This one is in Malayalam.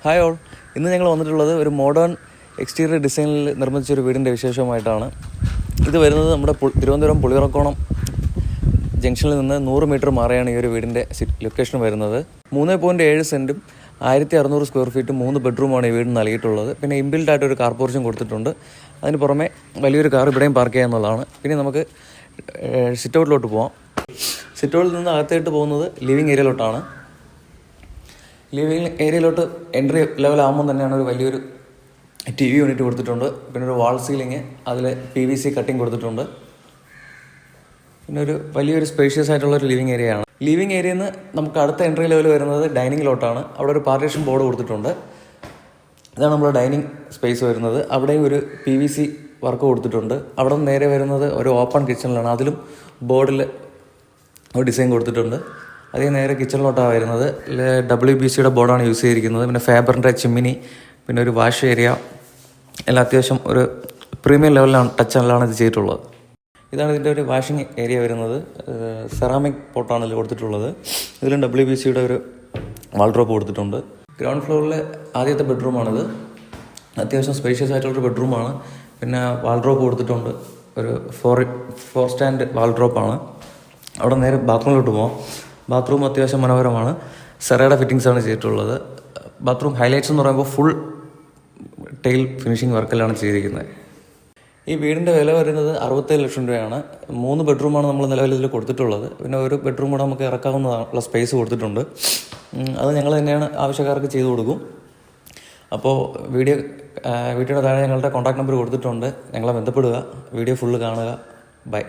ഹായ് ഓൾ, ഇന്ന് ഞങ്ങൾ വന്നിട്ടുള്ളത് ഒരു മോഡേൺ എക്സ്റ്റീരിയർ ഡിസൈനിൽ നിർമ്മിച്ചൊരു വീടിൻ്റെ വിശേഷമായിട്ടാണ്. ഇത് വരുന്നത് നമ്മുടെ തിരുവനന്തപുരം പുളിയറക്കോണം ജംഗ്ഷനിൽ നിന്ന് 100 മീറ്റർ മാറിയാണ് ഈ ഒരു വീടിൻ്റെ ലൊക്കേഷൻ വരുന്നത്. 3.7 സെൻറ്റും 1600 സ്ക്വയർ ഫീറ്റും 3 ബെഡ്റൂമാണ് ഈ വീടിന് നൽകിയിട്ടുള്ളത്. പിന്നെ ഇൻബിൽഡ് ആയിട്ടൊരു കാർ പോർച്ചും കൊടുത്തിട്ടുണ്ട്. അതിന് പുറമെ വലിയൊരു കാർ ഇവിടെയും പാർക്ക് ചെയ്യാവുന്നതാണ്. പിന്നെ നമുക്ക് സിറ്റ് ഔട്ടിലോട്ട് പോകാം. സിറ്റ് ഔട്ടിൽ നിന്ന് അകത്തേട്ട് പോകുന്നത് ലിവിങ് ഏരിയയിലോട്ടാണ്. ലിവിങ് ഏരിയയിലോട്ട് എൻട്രി ലെവലാകുമ്പോൾ തന്നെയാണ് ഒരു വലിയൊരു TV യൂണിറ്റ് കൊടുത്തിട്ടുണ്ട്. പിന്നെ ഒരു വാൾ സീലിങ്, അതിൽ PVC കട്ടിങ് കൊടുത്തിട്ടുണ്ട്. പിന്നെ ഒരു വലിയൊരു സ്പേഷ്യസ് ആയിട്ടുള്ളൊരു ലിവിങ് ഏരിയയാണ്. ലിവിങ് ഏരിയയിൽ നിന്ന് നമുക്ക് അടുത്ത എൻട്രി ലെവൽ വരുന്നത് ഡൈനിങ്ങിലോട്ടാണ്. അവിടെ ഒരു പാർട്ടീഷൻ ബോർഡ് കൊടുത്തിട്ടുണ്ട്. ഇതാണ് നമ്മുടെ ഡൈനിങ് സ്പേസ് വരുന്നത്. അവിടെയും ഒരു PVC വർക്ക് കൊടുത്തിട്ടുണ്ട്. അവിടെ നിന്ന് നേരെ വരുന്നത് ഒരു ഓപ്പൺ കിച്ചണിലാണ്. അതിലും ബോർഡിൽ ഒരു ഡിസൈൻ കൊടുത്തിട്ടുണ്ട്. അതേ നേരെ കിച്ചണിലോട്ടാണ് വരുന്നത്. WBCയുടെ ബോർഡാണ് യൂസ് ചെയ്തിരിക്കുന്നത്. പിന്നെ ഫാബറിൻ്റെ ചിമ്മിനി, പിന്നെ ഒരു വാഷ് ഏരിയ, എല്ലാം അത്യാവശ്യം ഒരു പ്രീമിയം ലെവലിലാണ് ടച്ചിലാണ് ഇത് ചെയ്തിട്ടുള്ളത്. ഇതാണ് ഇതിൻ്റെ ഒരു വാഷിംഗ് ഏരിയ വരുന്നത്. സെറാമിക് പോട്ടാണ് ഇതിൽ കൊടുത്തിട്ടുള്ളത്. ഇതിലും WBCയുടെ ഒരു വാൾഡ്രോപ്പ് കൊടുത്തിട്ടുണ്ട്. ഗ്രൗണ്ട് ഫ്ലോറിൽ ആദ്യത്തെ ബെഡ്റൂമാണിത്. അത്യാവശ്യം സ്പേഷ്യസ് ആയിട്ടുള്ളൊരു ബെഡ്റൂമാണ്. പിന്നെ വാൾഡ്രോപ്പ് കൊടുത്തിട്ടുണ്ട്. ഒരു ഫോർ സ്റ്റാൻഡ് വാൾഡ്രോപ്പാണ്. അവിടെ നേരെ ബാത്റൂമിലോട്ട് പോകാം. ബാത്റൂം അത്യാവശ്യം മനോഹരമാണ്. സെറയുടെ ഫിറ്റിങ്സാണ് ചെയ്തിട്ടുള്ളത്. ബാത്റൂം ഹൈലൈറ്റ്സ് എന്ന് പറയുമ്പോൾ ഫുൾ ടൈൽ ഫിനിഷിംഗ് വർക്കെല്ലാം ചെയ്തിരിക്കുന്നത്. ഈ വീടിൻ്റെ വില വരുന്നത് 67 ലക്ഷം രൂപയാണ്. 3 ബെഡ്റൂമാണ് നമ്മൾ നിലവിൽ ഇതിൽ കൊടുത്തിട്ടുള്ളത്. പിന്നെ ഒരു ബെഡ്റൂം കൂടെ നമുക്ക് ഇറക്കാവുന്നതാണുള്ള സ്പേസ് കൊടുത്തിട്ടുണ്ട്. അത് ഞങ്ങൾ തന്നെയാണ് ആവശ്യക്കാർക്ക് ചെയ്തു കൊടുക്കും. അപ്പോൾ വീഡിയോയുടെ താഴെ ഞങ്ങളുടെ കോൺടാക്ട് നമ്പർ കൊടുത്തിട്ടുണ്ട്. ഞങ്ങളെ ബന്ധപ്പെടുക. വീഡിയോ ഫുള്ള് കാണുക. ബൈ.